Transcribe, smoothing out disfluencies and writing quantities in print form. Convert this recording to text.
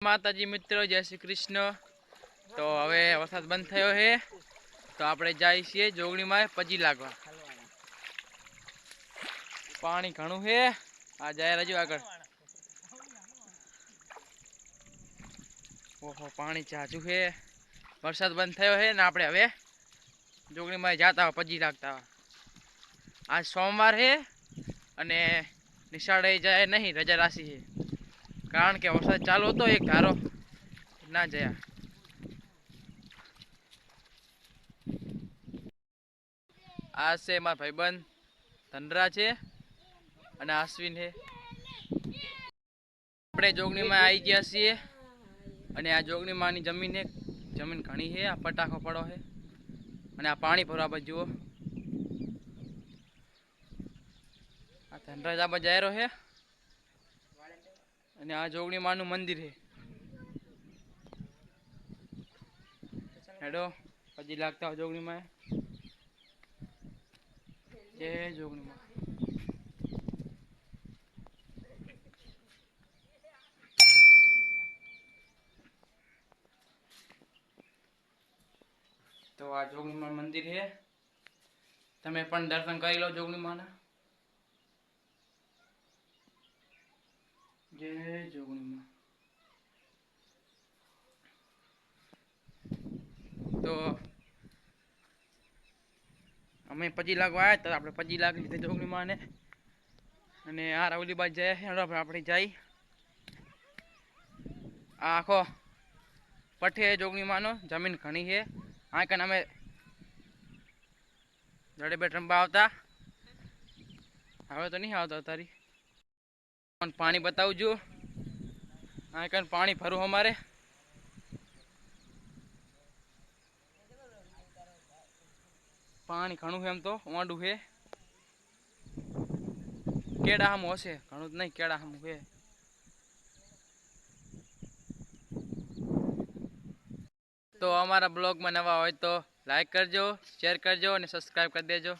माताजी मित्रों, जय श्री कृष्ण। तो हवे वरसाद बंद थयो है तो आपणे जाई छीए जोगणी में पजी लागवा। पानी घणुं है आ जाए रजो आगळ। ओहो पानी जाजू है। वरसाद बंद थयो है ने आपणे हवे जोगणी में जाता पजी लागता। आज सोमवार है अने निशाळे जाए नहीं, रजा राशि है कारण के वरसाद चालू तो एक धारो ना जया। आज से मारा भाईबंध धनराज है અને અશ્વિન છે। આપણે જોગણીમાં આવી ગયા છીએ અને આ જોગણીમાંની જમીન છે, જમીન ઘણી છે। આ પટાકો પડો છે અને આ પાણી ભરવા બાજુ જુઓ। આ ધનરાજ આ બાજુ જાયરો છે અને આ જોગણીમાંનું મંદિર છે। હેડો પછી લાગતા હોય જોગણીમાં। જય જોગણીમાં। तो आ जोगणीमा मंदिर है, तमे पण दर्शन करी लो जोगणीमाना। जय जोगणीमा। तो અમે પજી લાગવા આવ્યા તો આપણે પજી લાગી લીધે જોગણીમાને અને આ રાવલી બાજુ જાય છે। આપણે જઈ આ આખો પઠે જોગણીમાનો જમીન ઘણી છે। આ કને અમે જડે બેટ રમવા આવતા, હવે તો નહીં આવતા તારી पानी बतावजो। आ कन पानी भरू हमारे पानी घणु है, हम तो वाडू है केड़ा हम होसे घणु नहीं, केड़ा हम है। तो हमारा ब्लॉग में नवा हो तो लाइक करजो, शेयर करजो और सब्सक्राइब कर देजो।